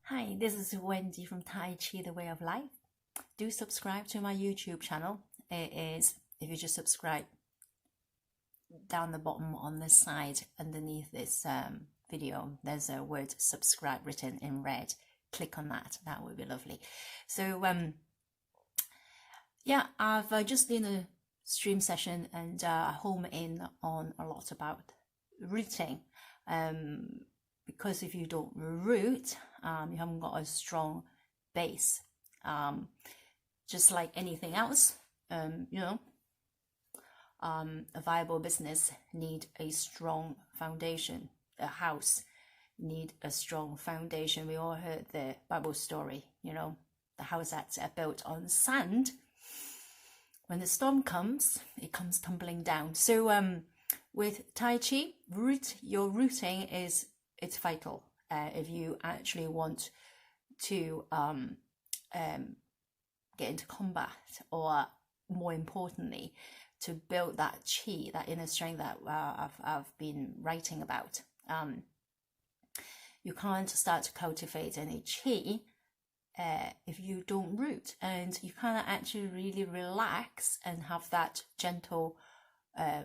Hi, this is Wendy from Tai Chi The Way of Life. Do subscribe to my YouTube channel. It is, if you just subscribe down the bottom on the side underneath this video, there's a word subscribe written in red. Click on that, that would be lovely. So yeah, I've just done a stream session and I home in on a lot about rooting. Because if you don't root, you haven't got a strong base. Just like anything else, a viable business need a strong foundation. A house need a strong foundation. We all heard the Bible story, the house that's built on sand. When the storm comes, it comes tumbling down. So with Tai Chi, your rooting it's vital if you actually want to get into combat, or more importantly, to build that chi, that inner strength that I've been writing about. You can't start to cultivate any chi if you don't root, and you can't actually really relax and have that gentle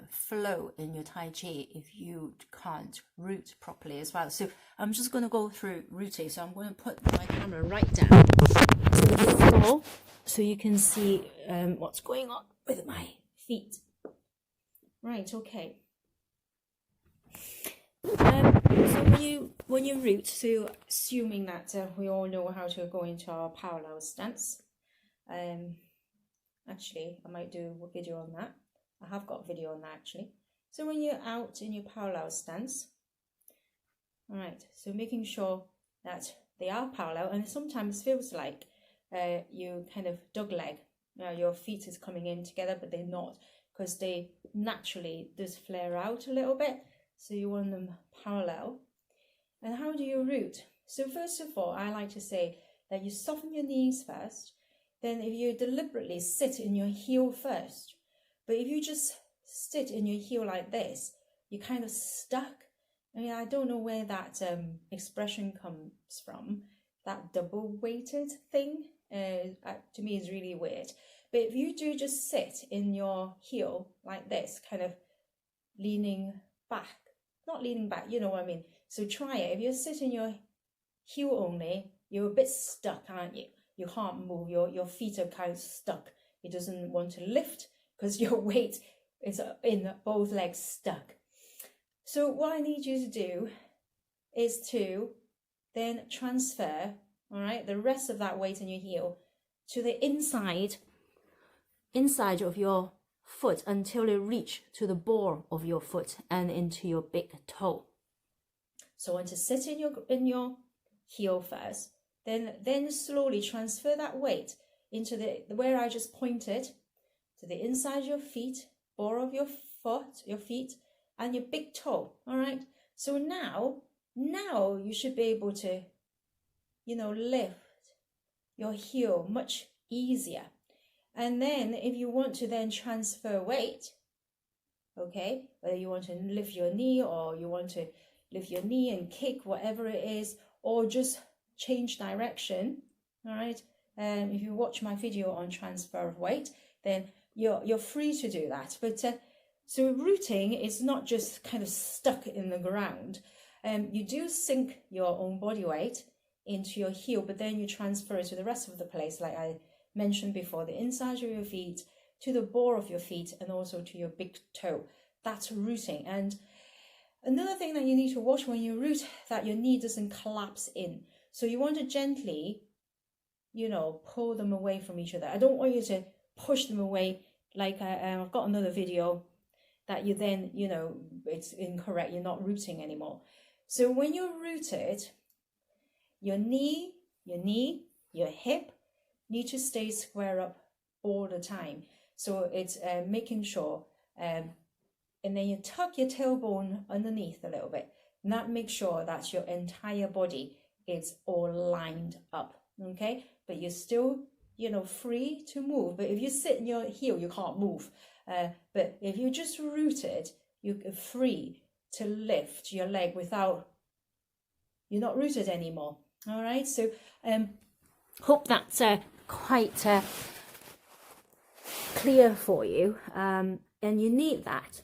flow in your Tai Chi if you can't root properly as well. So I'm just going to go through rooting. So I'm going to put my camera right down to the floor so you can see what's going on with my feet. Right, okay. So when you root, so assuming that we all know how to go into our parallel stance, actually I might do a video on that. I have got a video on that actually. So when you're out in your parallel stance, all right, so making sure that they are parallel, and sometimes feels like you kind of dog leg. Your feet is coming in together, but they're not, because they naturally just flare out a little bit. So you want them parallel. And how do you root? So first of all, I like to say that you soften your knees first. Then if you deliberately sit in your heel first, but if you just sit in your heel like this, you're kind of stuck. I mean, I don't know where that expression comes from, that double weighted thing. To me is really weird. But if you do just sit in your heel like this, kind of leaning back, not leaning back, you know what I mean? So try it. If you sit in your heel only, you're a bit stuck, aren't you? You can't move. Your feet are kind of stuck. It doesn't want to lift because your weight is in both legs stuck. So what I need you to do is to then transfer, all right, the rest of that weight in your heel to the inside of your foot until it reach to the ball of your foot and into your big toe. So I want to sit in your heel first, then slowly transfer that weight into the where I just pointed, to the inside of your feet, ball of your foot, your feet, and your big toe. All right. So now you should be able to, lift your heel much easier. And then if you want to then transfer weight, okay, whether you want to lift your knee or you want to lift your knee and kick, whatever it is, or just change direction, all right. If you watch my video on transfer of weight, then you're free to do that. But so rooting is not just kind of stuck in the ground. You do sink your own body weight into your heel, but then you transfer it to the rest of the place, like I mentioned before, the inside of your feet, to the ball of your feet, and also to your big toe. That's rooting. And another thing that you need to watch when you root, that your knee doesn't collapse in. So you want to gently, pull them away from each other. I don't want you to push them away. Like I've got another video that you then, it's incorrect. You're not rooting anymore. So when you're rooted, your knee, your hip need to stay square up all the time. So it's making sure, and then you tuck your tailbone underneath a little bit. And that makes sure that your entire body is all lined up, okay? But you're still, free to move. But if you sit in your heel, you can't move. But if you're just rooted, you're free to lift your leg without, you're not rooted anymore. All right, so hope that's quite clear for you, and you need that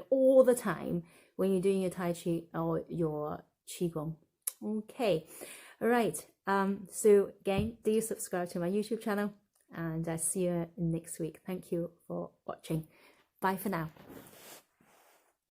all the time when you're doing your Tai Chi or your Qigong. Okay, all right, so again, do subscribe to my YouTube channel, and I see you next week. Thank you for watching. Bye for now.